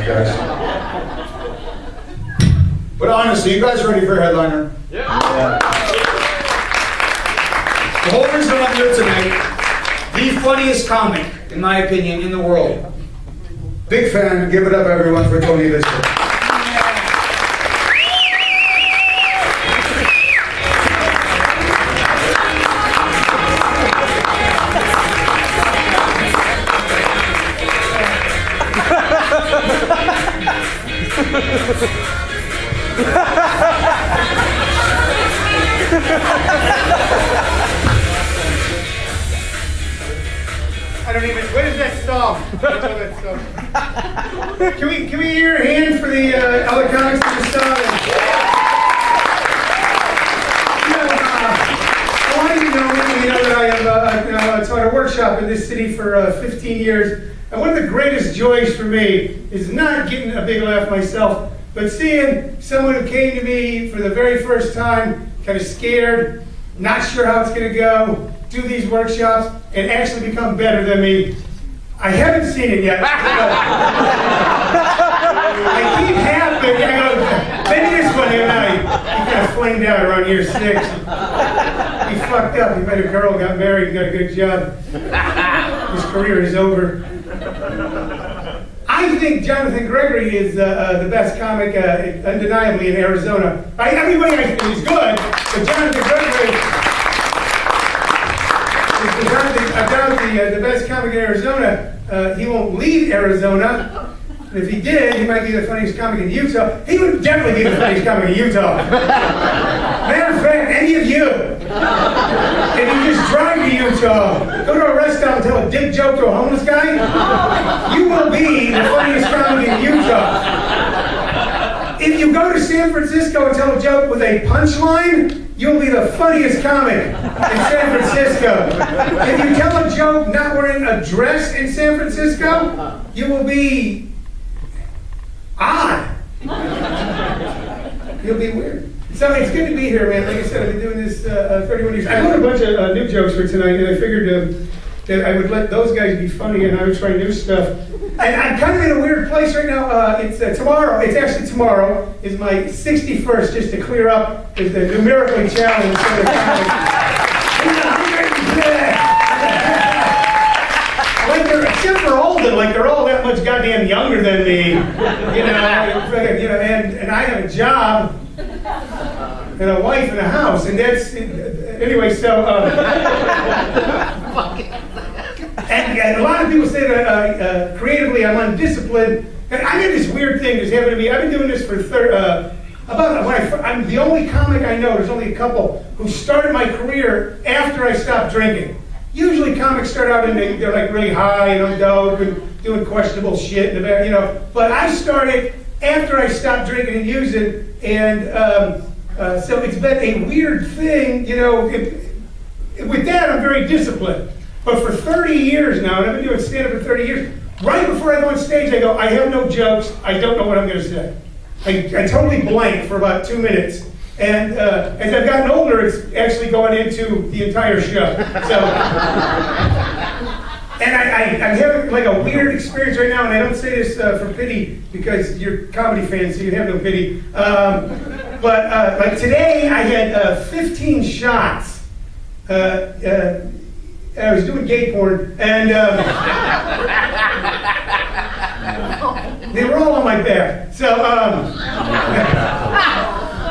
guys. But honestly, you guys ready for a headliner? Yeah. The whole reason I'm here tonight, the funniest comic, in my opinion, in the world. Big fan, give it up everyone for Tony Vicich. I don't even. What is that song? Can we hear a hand for the other comics in the song? I want you to know that I have taught a workshop in this city for 15 years, and one of the greatest joys for me is not getting a big laugh myself, but seeing someone who came to me for the very first time, kind of scared, not sure how it's going to go, do these workshops, and actually become better than me. I haven't seen it yet. I keep happening, maybe this one, he kind of flamed out around year 6. He fucked up, he met a girl, got married, got a good job. His career is over. I think Jonathan Gregory is the best comic, undeniably, in Arizona. Everybody I think is good, but Jonathan Gregory is the best comic in Arizona. He won't leave Arizona. And if he did, he might be the funniest comic in Utah. He would definitely be the funniest comic in Utah. Matter of fact, any of you, if you just drive to Utah, go to a rest stop and tell a dick joke to a homeless guy, you will be the funniest comic in Utah. If you go to San Francisco and tell a joke with a punchline, you'll be the funniest comic in San Francisco. If you tell a joke not wearing a dress in San Francisco, you will be odd. You'll be weird. So it's good to be here, man. Like I said, I've been doing this 31 years. I wrote a bunch of new jokes for tonight, and I figured that I would let those guys be funny, and I would try new stuff. And I'm kind of in a weird place right now. It's tomorrow. It's actually tomorrow is my 61st, just to clear up, is the numerically challenged sort of comic. Like except for Alden, like they're all that much goddamn younger than me, and I have a job and a wife and a house, and that's anyway. So. And a lot of people say that creatively I'm undisciplined. I got this weird thing that's happened to me. I've been doing this for I'm the only comic I know, there's only a couple, who started my career after I stopped drinking. Usually comics start out and they're like really high and on dope and doing questionable shit in the back, But I started after I stopped drinking and using, and so it's been a weird thing, with that I'm very disciplined. But for 30 years now, and I've been doing stand-up for 30 years, right before I go on stage, I go, I have no jokes, I don't know what I'm going to say. I totally blank for about 2 minutes. And as I've gotten older, it's actually going into the entire show. So, and I'm having like a weird experience right now, and I don't say this for pity, because you're comedy fans, so you have no pity. But like today, I had 15 shots. I was doing gay porn, and they were all on my back. So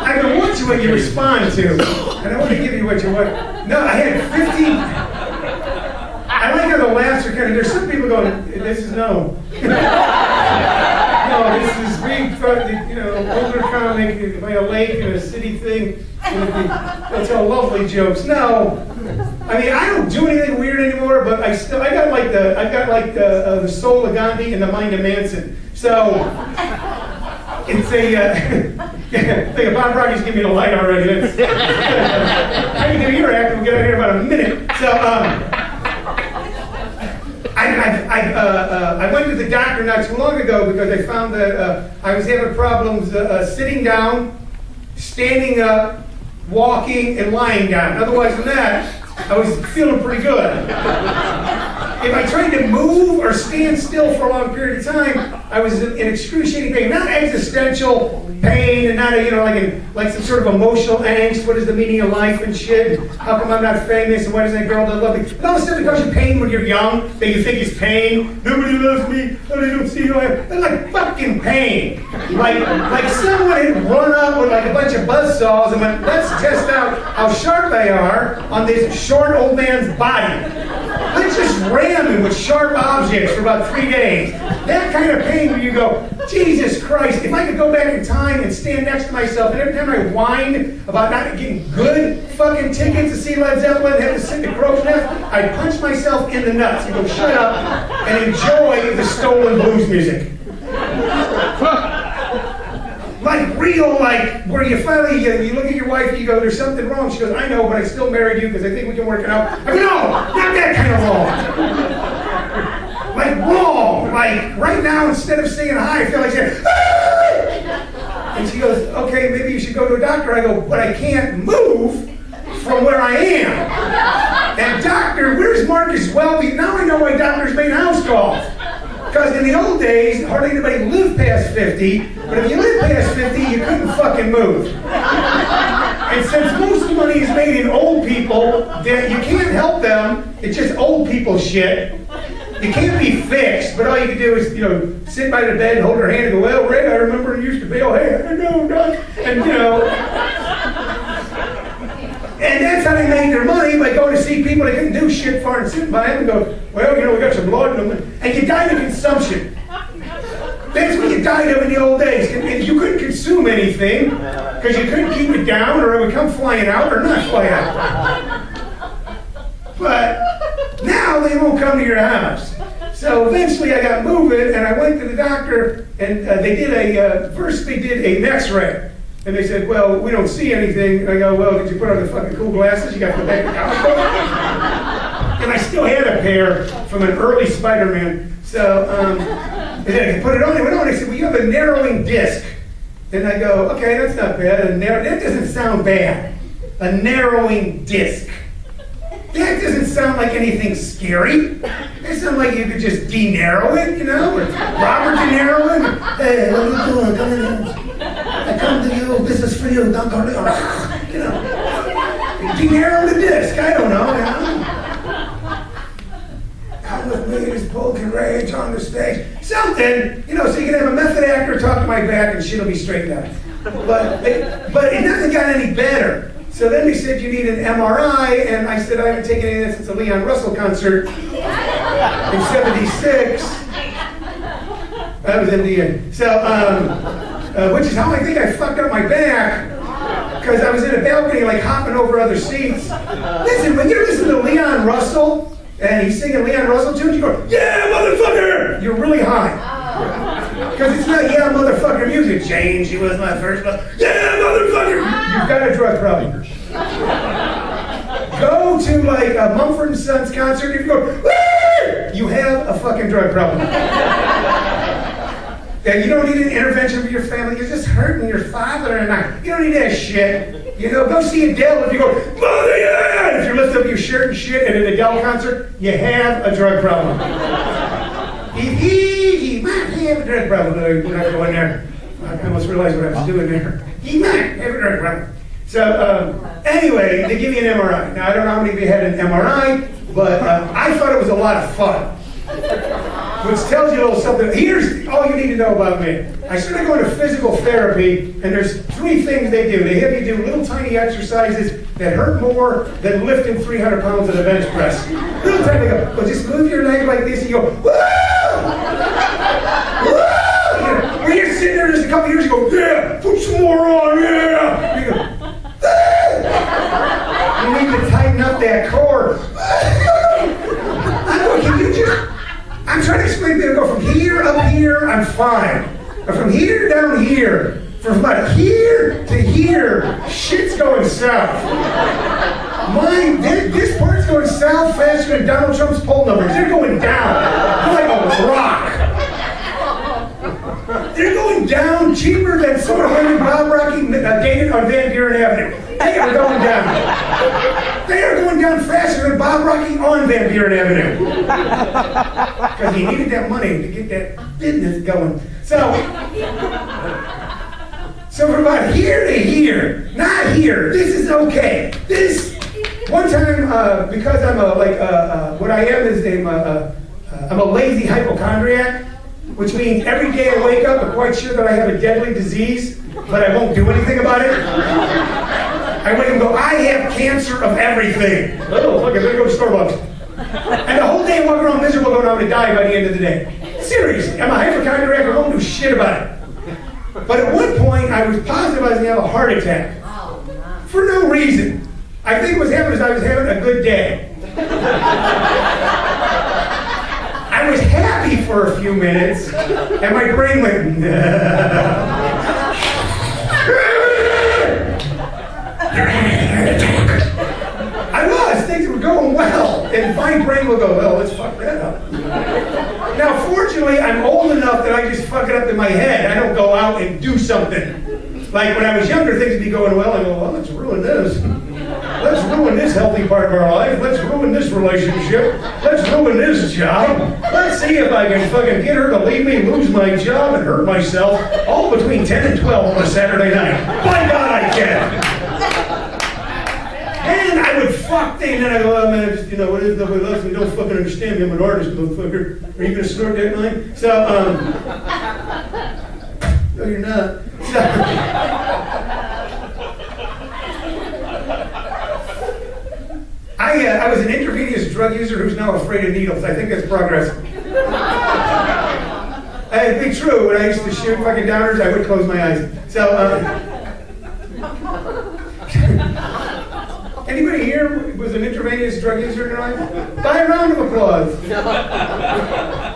I go, watch what you respond to, and I want to give you what you want. No, I had 15. I like how the laughs are kind of. There's some people going, this is no. No, this is big, older comic by a lake in a city thing. They'll tell lovely jokes. No, I mean I don't do anything weird anymore. But I got like the soul of Gandhi and the mind of Manson. So it's a Bob Rocky's giving me the light already. How you do your act? We'll get out here in about a minute. So I went to the doctor not too long ago because I found that I was having problems sitting down, standing up, walking, and lying down. Otherwise than that, I was feeling pretty good. if I tried to move or stand still for a long period of time, I was in excruciating pain. Not existential pain and not like some sort of emotional angst. What is the meaning of life and shit? How come I'm not famous? And why doesn't that girl that love me? And all of a sudden it causes you pain when you're young that you think is pain. Nobody loves me. Oh, they don't see who I am. That's like fucking pain. Like someone had run up with like a bunch of buzzsaws and went, let's test out how sharp they are on this short old man's body. Let's just ram him with sharp objects for about 3 days. That kind of pain where you go, Jesus Christ, if I could go back in time and stand next to myself, and every time I whined about not getting good fucking tickets to see Led Zeppelin and have to sit in the crow's nest, I'd punch myself in the nuts and go, shut up and enjoy the stolen blues music. Like real, like where you finally, you look at your wife and you go, there's something wrong. She goes, I know, but I still married you because I think we can work it out. I go, no, not that kind of wrong. Like wrong. Like right now, instead of saying hi, I feel like saying, ah! And she goes, okay, maybe you should go to a doctor. I go, but I can't move from where I am. And doctor, where's Marcus Welby? Now I know why doctors made house calls. Because in the old days, hardly anybody lived past 50, but if you lived past 50, you couldn't fucking move. And since most of the money is made in old people, that you can't help them, it's just old people shit. You can't be fixed, but all you can do is, sit by the bed and hold her hand and go, well, Ray, I remember it used to be, oh, hey, I know, Doc. And, and that's how they made their money, by going to see people they couldn't do shit for and sitting by them and go, well, we got some blood in them. And you died of consumption. That's what you died of in the old days. And you couldn't consume anything because you couldn't keep it down or it would come flying out or not fly out. But now they won't come to your house. So eventually I got moving and I went to the doctor and first they did an x-ray. And they said, well, we don't see anything. And I go, well, did you put on the fucking cool glasses? You got to go back to house. And I still had a pair from an early Spider-Man. So I put it on. They went on. They said, well, you have a narrowing disc. And I go, okay, that's not bad. That doesn't sound bad. A narrowing disc. That doesn't sound like anything scary. It sounds like you could just de-narrow it, Or Robert De Niro. Hey, what are you doing? Come in. I come to you, this is for you, don't go to de-narrow the disc, I don't know, Come with me, this bull can rage on the stage. Something, so you can have a method actor talk to my back and shit'll be straightened out. But it doesn't got any better. So then they said you need an MRI, and I said I haven't taken any of that since a Leon Russell concert in '76. That was in the end. So, which is how I think I fucked up my back, because I was in a balcony like hopping over other seats. Listen, when you listen to Leon Russell, and he's singing Leon Russell tunes, you go, yeah, motherfucker! You're really high. Because it's not, yeah, motherfucker music. Jane, she was my first love. Yeah, motherfucker! You've got a drug problem. Go to like a Mumford & Sons concert, if you go, woo! You have a fucking drug problem. And you don't need an intervention for your family. You're just hurting your father and I. You don't need that shit. Go see Adele if you go, mother, yeah! If you lift up your shirt and shit at an Adele concert, you have a drug problem. He might have a drug problem. We're not going there. I almost realized what I was doing there. He might have a drug problem. So, anyway, they give you an MRI. Now, I don't know how many of you had an MRI, but I thought it was a lot of fun. Which tells you a little something. Here's all you need to know about me. I started going to physical therapy, and there's 3 things they do. They have you do little tiny exercises that hurt more than lifting 300 pounds at a bench press. Little tiny, they go, well, just move your leg like this, and you go, woo! Woo! When you're sitting there just a couple years ago, yeah, put some more on, yeah! You go, you need to tighten up that core. I'm trying to explain to them, go from here up here, I'm fine. But from here down here, from like here to here, shit's going south. This part's going south faster than Donald Trump's poll numbers. They're going down. They're like a rock. They're going down cheaper than Soda Bob Rocky dated on Van Buren Avenue. They are going down. They are going down faster than Bob Rocky on Van Buren Avenue. Because he needed that money to get that business going. So from about here to here, not here, this is okay. This, one time, because I'm what I am is I'm a lazy hypochondriac, which means every day I wake up, I'm quite sure that I have a deadly disease, but I won't do anything about it. I wake up and go, I have cancer of everything. Oh, fuck, I better go to Starbucks. And the whole day I'm walking around miserable going, I'm going to die by the end of the day. Seriously, I'm a hypochondriac, I won't do shit about it. But at one point, I was positive I was going to have a heart attack. For no reason. I think what was happening is I was having a good day. I was happy for a few minutes, and my brain went, I was, things were going well, and my brain would go, well, let's fuck that up. Now, fortunately, I'm old enough that I just fuck it up in my head. I don't go out and do something. Like when I was younger, things would be going well, I go, well, let's ruin this. Let's ruin this healthy part of our life. Let's ruin this relationship. Let's ruin this job. Let's see if I can fucking get her to leave me, lose my job, and hurt myself, all between 10 and 12 on a Saturday night. By God, I can. And I would fuck things, and then I go, oh man, just, what is nobody loves me, don't fucking understand me, I'm an artist, motherfucker. Are you gonna snort that line? So, no you're not. I was an intravenous drug user who's now afraid of needles. I think that's progress. It'd be true, when I used to shoot fucking downers, I would close my eyes. So, anybody here was an intravenous drug user tonight? By a round of applause.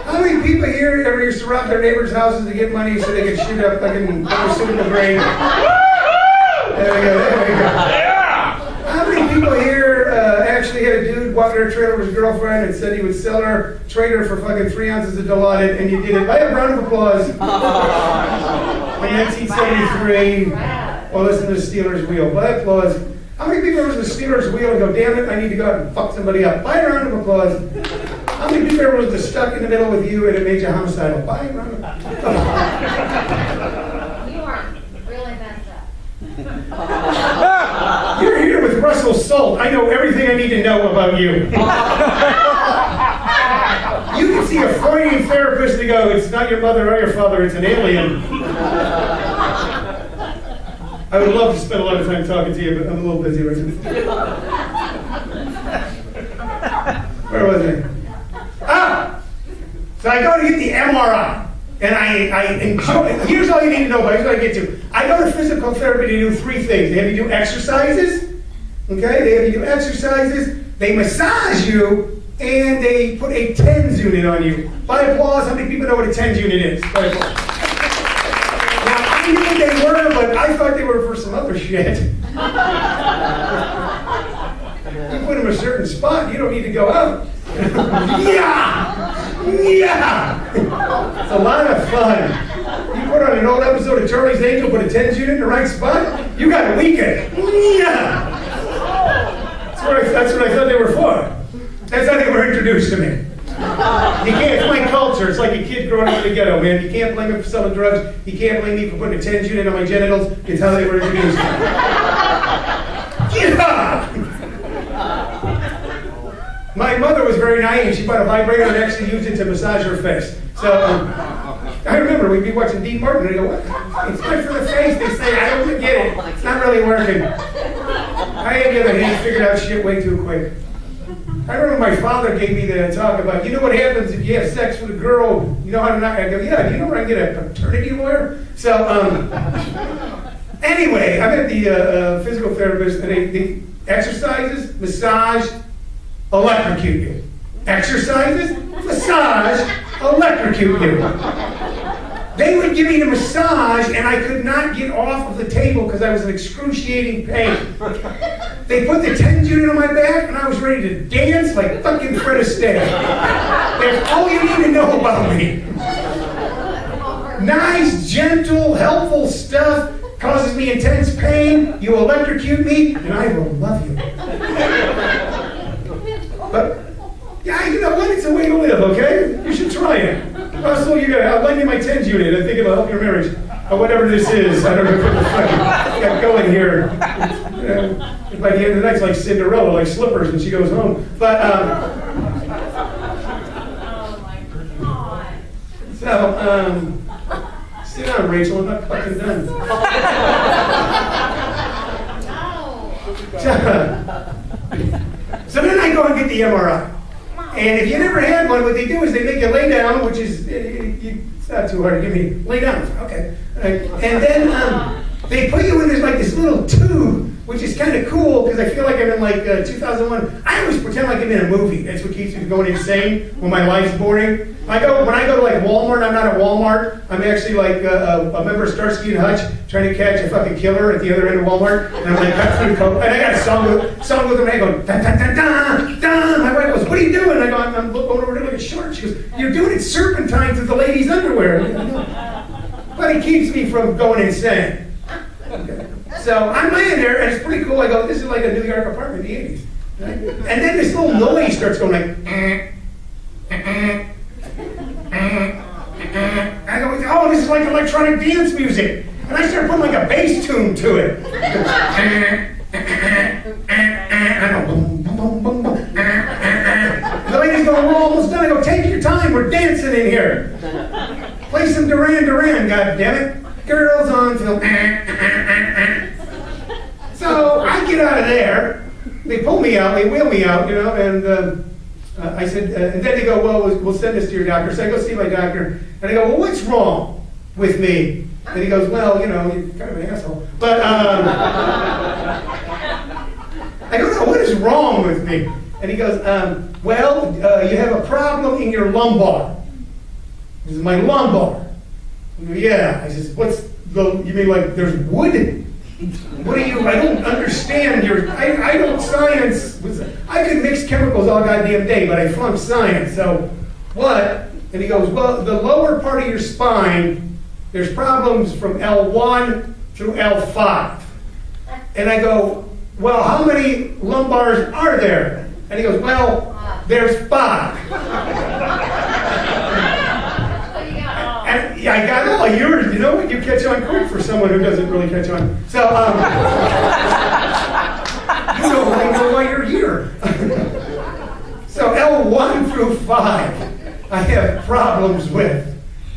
How many people here ever used to rob their neighbors' houses to get money so they could shoot up fucking pharmaceutical grade? There we go, there we go. How many people here actually had a dude walk in her trailer with his girlfriend and said he would sell her, trade her for fucking 3 ounces of Dilaudid, and you did it? By a round of applause. In 1973, well, listen to the Steelers wheel. By applause. How many people was the Steelers wheel and go, damn it, I need to go out and fuck somebody up? By a round of applause. How many people was the stuck in the middle with you and it made you homicidal? By a round of applause. You are really messed up. You're here with Russell Salt. I know everything I need to know about you. You can see a Freudian therapist and go, it's not your mother or your father, it's an alien. I would love to spend a lot of time talking to you, but I'm a little busy right now. Where was I? Ah! So I go to get the MRI, and I enjoy it. Here's all you need to know about it. Here's what I get to. I go to physical therapy to do 3 things. They have you do exercises, okay? They have you do exercises, they massage you, and they put a TENS unit on you. By applause, how many people know what a TENS unit is? By applause. I knew what they were, but I thought they were for some other shit. You put them in a certain spot, you don't need to go out. Yeah! Yeah! It's a lot of fun. You put on an old episode of Charlie's Angel, put a TENS unit in the right spot, you got a weekend. Yeah! That's what I thought they were for. That's how they were introduced to me. You can't, it's my culture. It's like a kid growing up in the ghetto, man. You can't blame me for selling drugs. You can't blame me for putting a TENS unit on my genitals. It's how they were introduced. Yeah! My mother was very naive. She bought a vibrator and actually used it to massage her face. So, I remember we'd be watching Dean Martin and I go, what? It's good for the face. They say, I don't get it. It's not really working. I, on the other hand, figured out shit way too quick. I remember my father gave me the talk about, you know what happens if you have sex with a girl, you know how to knock, I go, yeah, do you know where I can get a paternity lawyer? So, anyway, I'm at the physical therapist, and they exercises, massage, electrocute you. Exercises, massage, electrocute you. They would give me the massage, and I could not get off of the table because I was in excruciating pain. They put the TENS unit on my back, and I was ready to dance like fucking Fred Astaire. That's all you need to know about me. Nice, gentle, helpful stuff. causes me intense pain, you electrocute me, and I will love you. But, yeah, you know what? It's a way to live, okay? You should try it. Also, I'll lend you my TENS unit. I think it'll help your marriage. Or whatever this is. I don't know what the fuck I got going here. By the end of the night, it's like Cinderella, like slippers when she goes home. But, Oh my God. so, sit down, Rachel. I'm not fucking done. So then I go and get the MRI. And if you never had one, what they do is they make you lay down, which is, it's not too hard to give me, lay down. Okay. And then they put you in this little tube, which is kind of cool because I feel like I'm in like 2001. I always pretend like I'm in a movie. That's what keeps me from going insane when my life's boring. When I go to like Walmart, I'm not at Walmart. I'm actually like a member of Starsky and Hutch trying to catch a fucking killer at the other end of Walmart. And I'm like, cut through coke. And I got a song with them. And I go, dun, dun, dun, dun, dun. My wife goes, what are you doing? I go, I'm going over to look at shorts. She goes, you're doing it serpentine to the ladies' underwear. But it keeps me from going insane. Okay. So I'm laying there, and it's pretty cool. I go, this is like a New York apartment in the 80s. Right? And then this little noise starts going like, I go, oh, this is like electronic dance music. And I start putting like a bass tune to it. I go, boom, boom, boom, boom, boom. The ladies go, we're almost done. I go, take your time, we're dancing in here. Play some Duran Duran, goddammit. Girls on film. So I get out of there. They pull me out, they wheel me out, you know, and I said, and then they go, well, we'll send this to your doctor. So I go see my doctor, and I go, well, what's wrong with me? And he goes, well, you know, you're kind of an asshole. But I don't know, what is wrong with me? And he goes, well, you have a problem in your lumbar. This is my lumbar. Yeah, I says, you mean like there's wood? What are you, I don't understand I don't science, I can mix chemicals all goddamn day, but I flunked science, so what? And he goes, well, the lower part of your spine, there's problems from L1 through L5. And I go, well, how many lumbars are there? And he goes, well, there's 5. Yeah, I got all yours. You know what? You catch on quick for someone who doesn't really catch on. So, you know why you're here. So L1 through 5, I have problems with.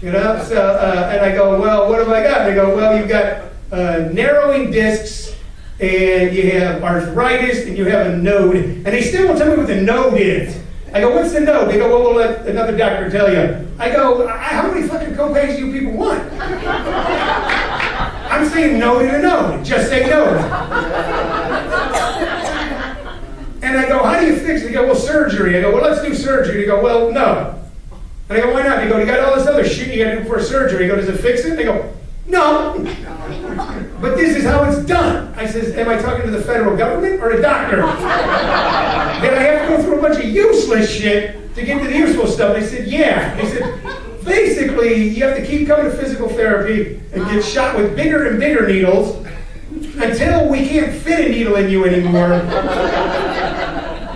You know. So, and I go, well, what have I got? And they go, well, you've got narrowing discs, and you have arthritis, and you have a node. And they still won't tell me what the node is. I go, what's the node? They go, well, we'll let another doctor tell you. I go, how many fucking copays do you people want? I'm saying no to the node. Just say no. And I go, how do you fix it? They go, well, surgery. I go, well, let's do surgery. They go, well, no. And I go, why not? They go, you got all this other shit you got to do for surgery. I go, does it fix it? They go, no. But this is how it's done. I says, am I talking to the federal government or a doctor? Then I have to go through a bunch of useless shit to get to the useful stuff. They said, yeah. They said, basically, you have to keep coming to physical therapy and get shot with bigger and bigger needles until we can't fit a needle in you anymore.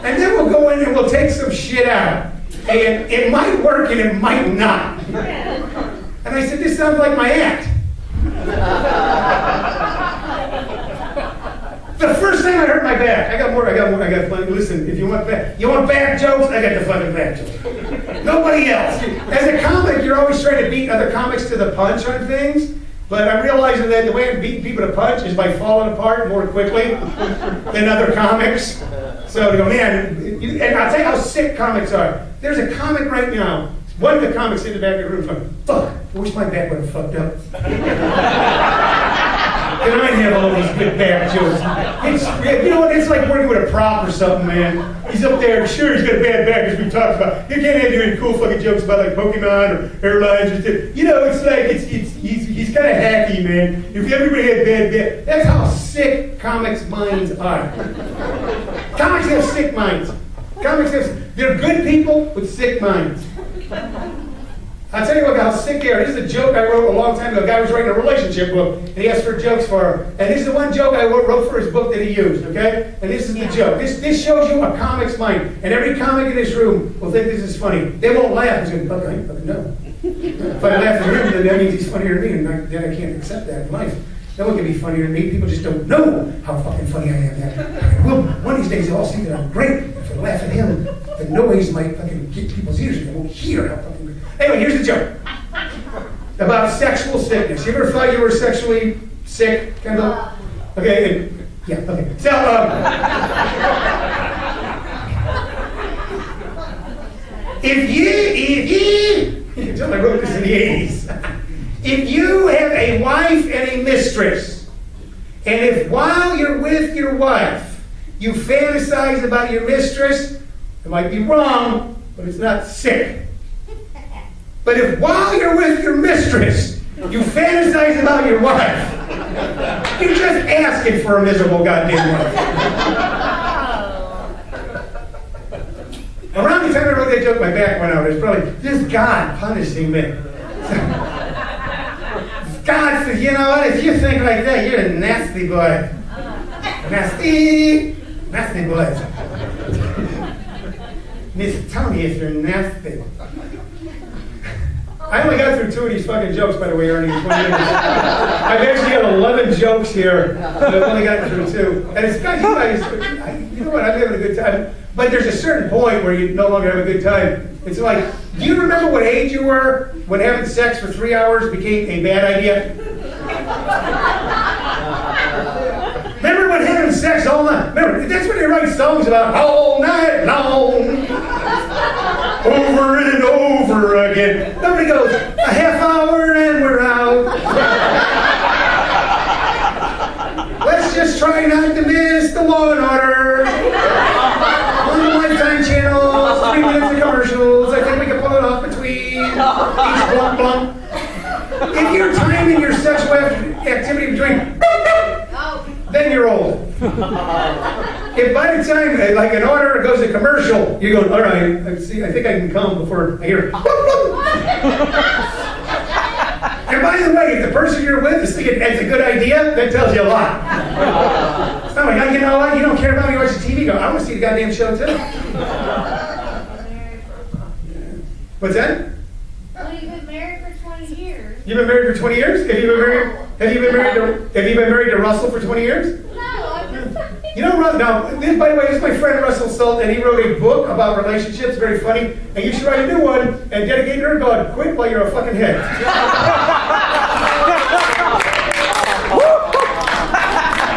And then we'll go in and we'll take some shit out. And it might work and it might not. And I said, this sounds like my act. The first time I hurt my back, I got plenty. Listen, if you want bad jokes, I got the fucking bad jokes. Nobody else. As a comic, you're always trying to beat other comics to the punch on things, but I'm realizing that the way I'm beating people to punch is by falling apart more quickly than other comics. So to go, man, and I'll tell you how sick comics are. There's a comic right now, one of the comics in the back of the room going, fuck, I wish my back would have fucked up. And I have all these good back jokes. You know what? It's like working with a prop or something, man. He's up there, sure, he's got a bad back, as we talked about. You can't have any cool fucking jokes about like Pokemon or airlines or you know, it's like he's kind of hacky, man. If everybody had bad back, that's how sick comics' minds are. Comics have sick minds. They're good people with sick minds. I'll tell you what, how sick they are. This is a joke I wrote a long time ago. A guy was writing a relationship book, and he asked for jokes for her. And this is the one joke I wrote for his book that he used, okay? And this is the joke. This shows you a comic's mind. And every comic in this room will think this is funny. They won't laugh. They're going, I fucking know. If I laugh at him, then that means he's funnier than me, and then I can't accept that in life. No one can be funnier than me. People just don't know how fucking funny I am. Well, one of these days they'll all see that I'm great. If I laugh at him, the noise might fucking get people's ears, and they won't hear how fucking great. Anyway, here's the joke about sexual sickness. You ever thought you were sexually sick, Kendall? Okay, yeah, okay. So, if you can tell I wrote this in the 80s. If you have a wife and a mistress, and if while you're with your wife, you fantasize about your mistress, it might be wrong, but it's not sick. But if while you're with your mistress, you fantasize about your wife, you're just asking for a miserable goddamn life. Around the time I wrote that joke, my back went out. It was probably, this God punishing me. God says, you know what, if you think like that, you're a nasty boy. Nasty boy. Miss Tony, if you're nasty. I only got through 2 of these fucking jokes, by the way, Ernie, in 20 years. I've actually got 11 jokes here, but I've only gotten through 2. And it's guys, you know what, I'm having a good time. But there's a certain point where you no longer have a good time. It's like, do you remember what age you were when having sex for 3 hours became a bad idea? Remember when having sex all night? Remember, that's when they write songs about all night long, over and over again. Nobody goes, a half hour and we're out. Let's just try not to miss the Law and Order. On the Lifetime channel, 3 minutes of commercials. I think we can pull it off between each blump blump. If you're timing your sexual activity between, then you're old. If by the time, like an order goes to commercial, you go, all right, see, I think I can come before I hear. And by the way, if the person you're with is thinking that's a good idea, that tells you a lot. It's not like, you know what, you don't care about me watching TV. Go, I want to see the goddamn show too. What's that? Well, you've been married for 20 years. You've been married for 20 years? Have you been married to Russell for 20 years? No, I've been. You know, now, this, by the way, this is my friend Russell Salt, and he wrote a book about relationships, very funny, and you should write a new one and dedicate it to God. Quit while you're a fucking head.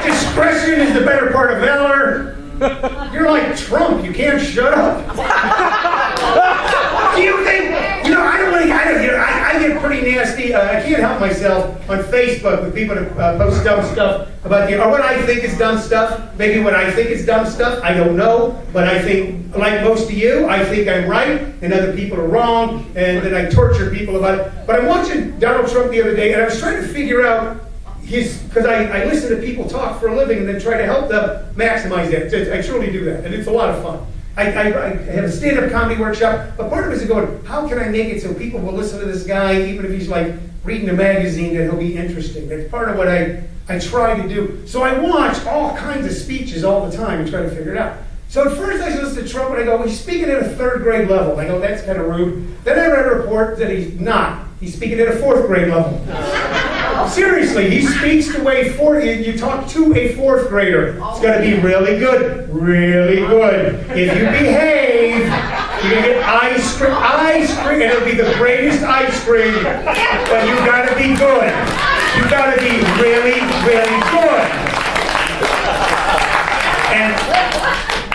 Discretion is the better part of valor. You're like Trump, you can't shut up. Do you think, you know, I get pretty nasty. I can't help myself on Facebook with people that post dumb stuff about or what I think is dumb stuff. Maybe what I think is dumb stuff, I don't know. But I think, like most of you, I think I'm right and other people are wrong, and then I torture people about it. But I'm watching Donald Trump the other day, and I was trying to figure out because I listen to people talk for a living and then try to help them maximize that. I truly do that, and it's a lot of fun. I have a stand-up comedy workshop, but part of it is going, how can I make it so people will listen to this guy, even if he's like reading a magazine, that he'll be interesting. That's part of what I try to do. So I watch all kinds of speeches all the time and try to figure it out. So at first I listen to Trump and I go, well, he's speaking at a 3rd grade level. I go, that's kind of rude. Then I read a report that he's not. He's speaking at a 4th grade level. Seriously, he speaks the way you talk to a 4th grader. It's going to be really good. Really good. If you behave, you're going to get ice cream, and it'll be the greatest ice cream. But you got to be good. You got to be really, really good. And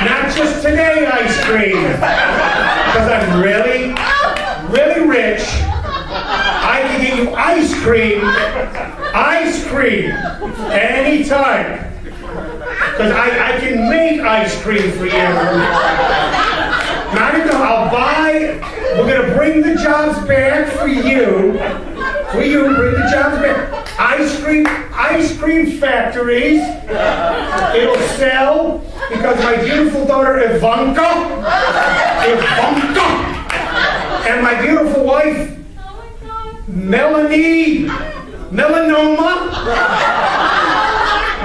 not just today ice cream, because I'm really, really rich. I can get you ice cream, anytime. Because I can make ice cream for you. Not even, we're going to bring the jobs back for you. Bring the jobs back. Ice cream factories. It'll sell because my beautiful daughter Ivanka, and my beautiful wife, Melanie, melanoma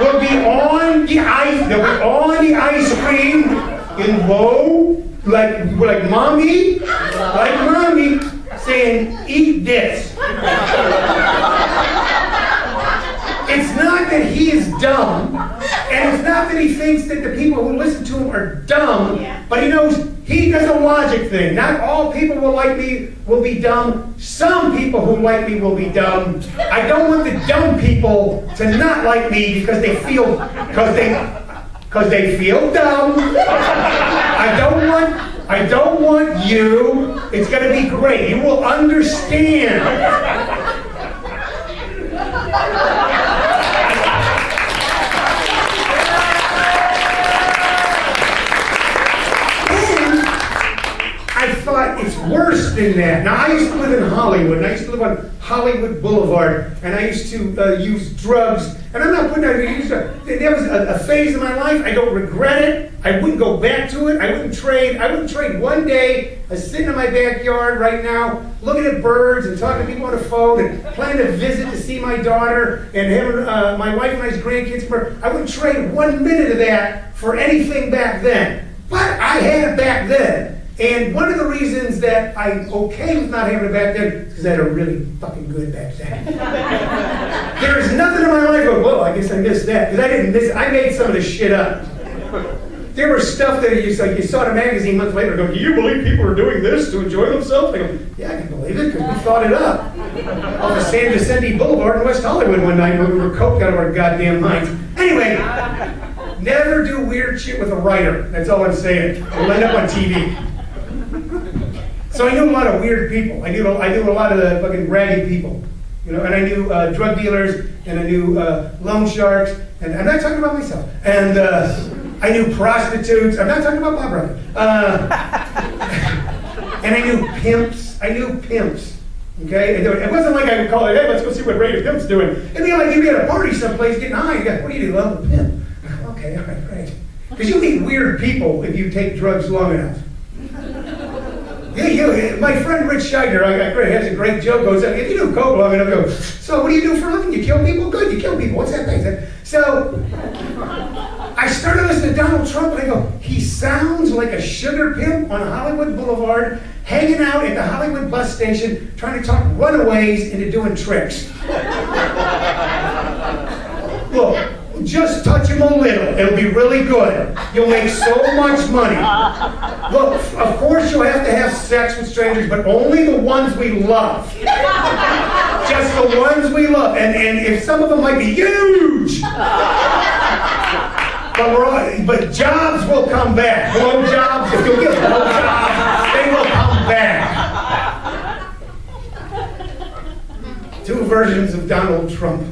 will be on the ice. They'll be on the ice cream in low, like mommy, saying, "Eat this." It's not that he is dumb, and it's not that he thinks that the people who listen to him are dumb, but he knows he does a logic thing. Not all people who like me will be dumb. Some people who like me will be dumb. I don't want the dumb people to not like me because they feel dumb. I don't want you. It's going to be great. You will understand. I thought it's worse than that. Now, I used to live in Hollywood, and I used to live on Hollywood Boulevard, and I used to use drugs. And I'm not putting out there was a phase of my life. I don't regret it. I wouldn't go back to it. I wouldn't trade one day. I'm sitting in my backyard right now, looking at birds and talking to people on the phone and planning to visit to see my daughter and having my wife and I's grandkids. I wouldn't trade 1 minute of that for anything back then. But I had it back then. And one of the reasons that I'm okay with not having it back then is because I had a really fucking good back then. There is nothing in my life going, well, I guess I missed that. Because I didn't miss it. I made some of this shit up. There was stuff that you saw in a magazine months later, go, do you believe people are doing this to enjoy themselves? I go, yeah, I can believe it, because we thought it up. Off of San Vicente Boulevard in West Hollywood one night when we were coked out of our goddamn minds. Anyway, never do weird shit with a writer. That's all I'm saying. It'll end up on TV. So I knew a lot of weird people. I knew a lot of the fucking raggy people. And I knew drug dealers, and I knew loan sharks, and I'm not talking about myself. And I knew prostitutes. I'm not talking about my brother. And I knew pimps. Okay? And it wasn't like I would call it, hey, let's go see what Ray the Pimp's doing. It'd be like you'd be at a party someplace getting high. You go, what do you do? Well, I'm a pimp. Okay, all right, great. Because you meet weird people if you take drugs long enough. Yeah, my friend Ritch Shydner has a great joke. Goes, if you do coke long enough, I go, so what do you do for a living? You kill people? Good, you kill people. What's that thing? So I started listening to Donald Trump, and I go, he sounds like a sugar pimp on Hollywood Boulevard, hanging out at the Hollywood bus station, trying to talk runaways into doing tricks. Look, just touch him a little. It'll be really good. You'll make so much money. Look, of course you'll have to have sex with strangers, but only the ones we love. Just the ones we love. And if some of them might be huge. But jobs will come back. Blow jobs, if you'll get blow jobs, they will come back. 2 versions of Donald Trump.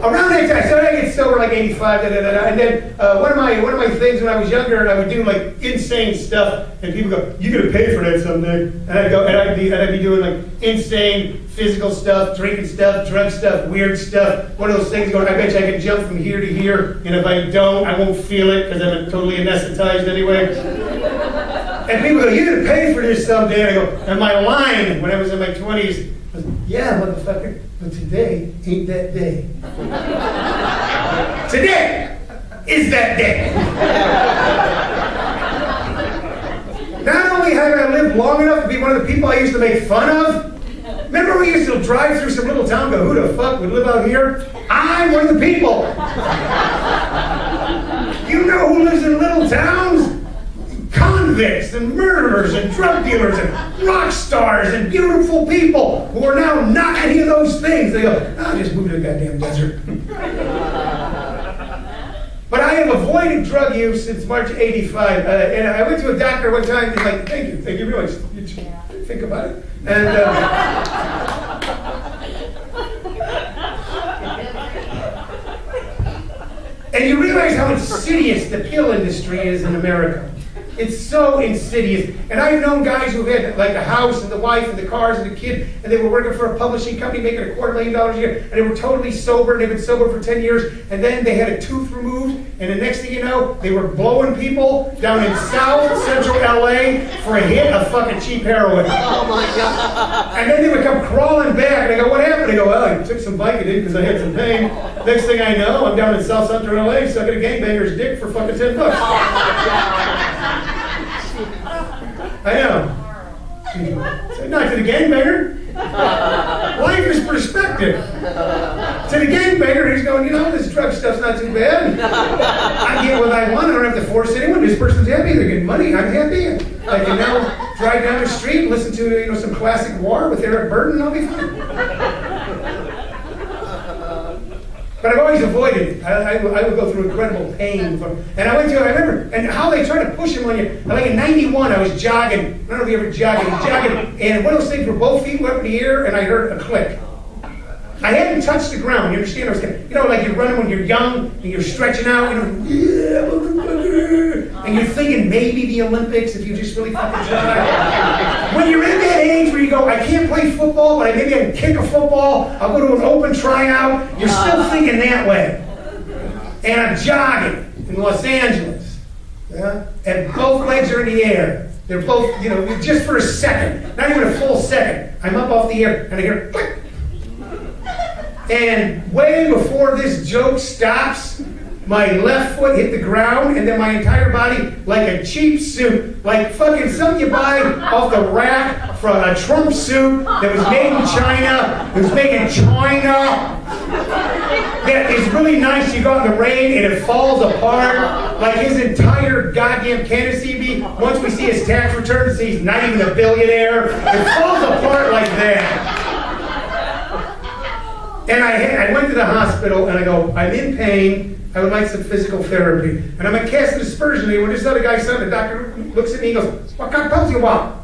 Around that time, so I get sober like 85, and then one of my things when I was younger, I would do like insane stuff, and people go, "You gonna pay for that someday?" And I'd go, and I'd be doing like insane physical stuff, drinking stuff, drug stuff, weird stuff. One of those things going, I bet you I can jump from here to here, and if I don't, I won't feel it because I'm totally anesthetized anyway. And people go, "You're gonna pay for this someday?" And I go, and my line when I was in my 20s was, "Yeah, motherfucker. But today ain't that day." Today is that day. Not only have I lived long enough to be one of the people I used to make fun of, remember we used to drive through some little town and go, who the fuck would live out here? I'm one of the people. You know who lives in little towns? Convicts and murderers and drug dealers and rock stars and beautiful people who are now not any of those things. They go, I'll just move to the goddamn desert. But I have avoided drug use since March '85. And I went to a doctor one time and he's like, thank you very much. You think about it. And and you realize how insidious the pill industry is in America. It's so insidious. And I've known guys who had like a house and the wife and the cars and the kid, and they were working for a publishing company making $250,000 a year, and they were totally sober, and they've been sober for 10 years, and then they had a tooth removed, and the next thing you know, they were blowing people down in South Central LA for a hit of fucking cheap heroin. Oh my God. And then they would come crawling back, and I go, what happened? They go, well, I took some Vicodin because I had some pain. Next thing I know, I'm down in South Central LA sucking a gangbanger's dick for fucking $10. I know. So, not to the gangbanger. Life is perspective. To the gangbanger, he's going, you know, this drug stuff's not too bad. I get what I want. I don't have to force anyone. This person's happy. They're getting money. I'm happy. I can now drive down the street and listen to, you know, some classic War with Eric Burden. I'll be fine. But I've always avoided it. I would go through incredible pain. And I remember, and how they try to push him on you. Like in '91, I was jogging. I don't know if you ever jogging. And one of those things where both feet went up in the air, and I heard a click. I hadn't touched the ground. You understand? I was, you know, like you're running when you're young, and you're stretching out, you know, and you're thinking maybe the Olympics if you just really fucking try. When you're in that age where you go, I can't play football, but maybe I can kick a football, I'll go to an open tryout, you're still thinking that way. And I'm jogging in Los Angeles, and both legs are in the air. They're both, you know, just for a second, not even a full second. I'm up off the air, and I hear, click. And way before this joke stops, my left foot hit the ground, and then my entire body, like a cheap suit, like fucking something you buy off the rack for a Trump suit that was made in China, it was made in China, that is really nice. You go out in the rain and it falls apart, like his entire goddamn candidacy. Once we see his tax return, see he's not even a billionaire, it falls apart like that. And I went to the hospital and I go, I'm in pain, I would like some physical therapy. And I'm at cast dispersion, and when this other guy said, the doctor looks at me and goes, what kind of pills do you want?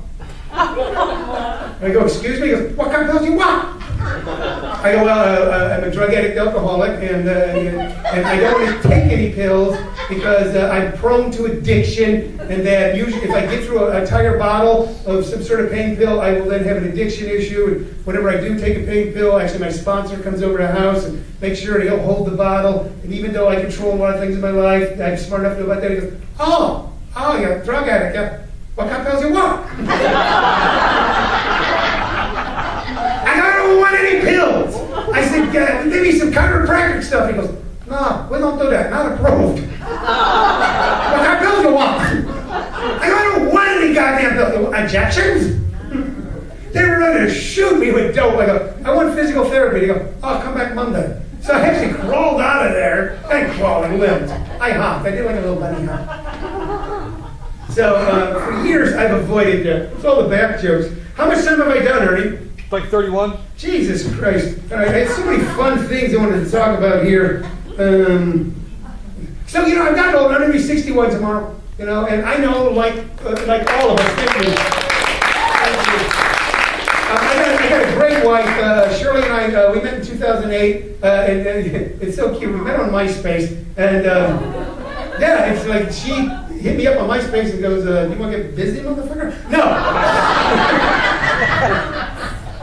And I go, excuse me? He goes, what kind of pills do you want? I go, well, I'm a drug addict alcoholic, and I don't want to take any pills because I'm prone to addiction, and that usually if I get through a entire bottle of some sort of pain pill, I will then have an addiction issue. And whenever I do take a pain pill, actually my sponsor comes over to the house and makes sure he'll hold the bottle. And even though I control a lot of things in my life, I'm smart enough to know about that. He goes, oh, you're a drug addict. Yeah. What kind of pills do you want? I don't want any pills. I said, maybe some chiropractic stuff. He goes, no, we don't do that. Not approved. What kind of pills do you want? I don't want any goddamn pills. Injections? They were ready to shoot me with dope. I go, I want physical therapy. They go, oh, come back Monday. So I actually crawled out of there. I crawled and limped. I hopped. I did like a little bunny hop. So for years I've avoided it's all the back jokes. How much time have I done, Ernie? Like 31. Jesus Christ. I had so many fun things I wanted to talk about here. So, you know, I've gotten old. I'm going to be 61 tomorrow. You know, and I know, like all of us, thank you. I got a great wife. Shirley and I, we met in 2008. And it's so cute. We met on MySpace. And, yeah, it's like she hit me up on MySpace and goes, you want to get busy, motherfucker? No.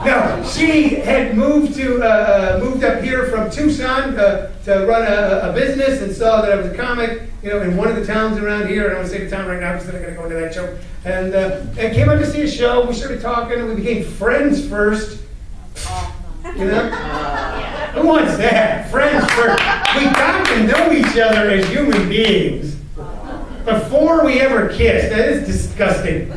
No, she had moved up here from Tucson to run a business, and saw that I was a comic, you know, in one of the towns around here. I don't want to say the town right now because then I'm going to go into that show. And came up to see a show. We started talking, and we became friends first. You know? Who wants that? Friends first. We got to know each other as human beings before we ever kissed. That is disgusting.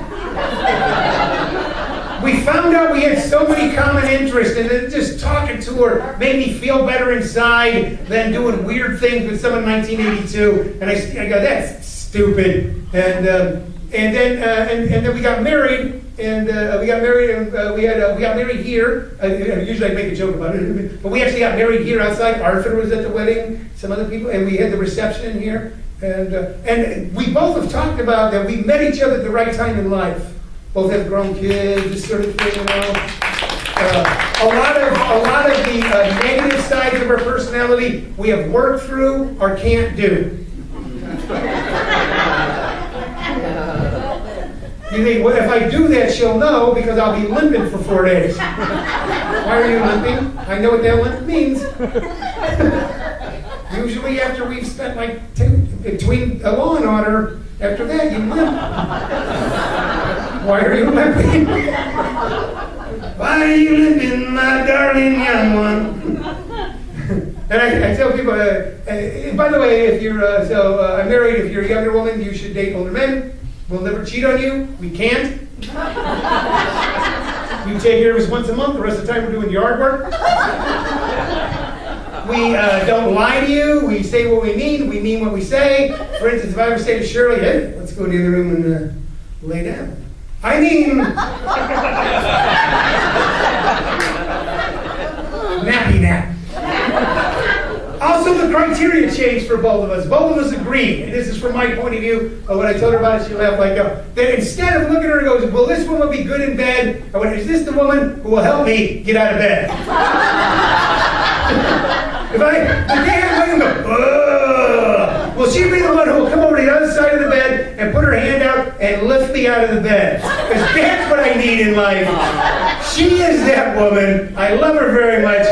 We found out we had so many common interests, and then just talking to her made me feel better inside than doing weird things with someone in 1982. And I go, that's stupid. And then we got married, and we got married here. Usually I make a joke about it, but we actually got married here outside. Arthur was at the wedding, some other people, and we had the reception here. And we both have talked about that we met each other at the right time in life. Both have grown kids, this sort of thing, you know. A lot of the negative sides of our personality we have worked through or can't do. You think, well, if I do that, she'll know because I'll be limping for 4 days. Why are you limping? I know what that limp means. Usually after we've spent like between a law and order, after that you limp. Why are you limping? Why are you limping, my darling young one? And I tell people, by the way, if you're, I'm married, if you're a younger woman, you should date older men. We'll never cheat on you. We can't. We take care of us once a month. The rest of the time we're doing yard work. We don't lie to you. We say what we mean what we say. For instance, if I ever say to Shirley, hey, let's go to the other room and lay down. I mean, nappy nap. Also, the criteria changed for both of us. Both of us agreed, and this is from my point of view, when I told her about it, she laughed like, that instead of looking at her and goes, will this woman be good in bed? I went, is this the woman who will help me get out of bed? The day I'm going to go, ugh, will she be the one who will come over to the other side of the bed and put her hand out and lift me out of the bed? Because that's what I need in life. She is that woman. I love her very much.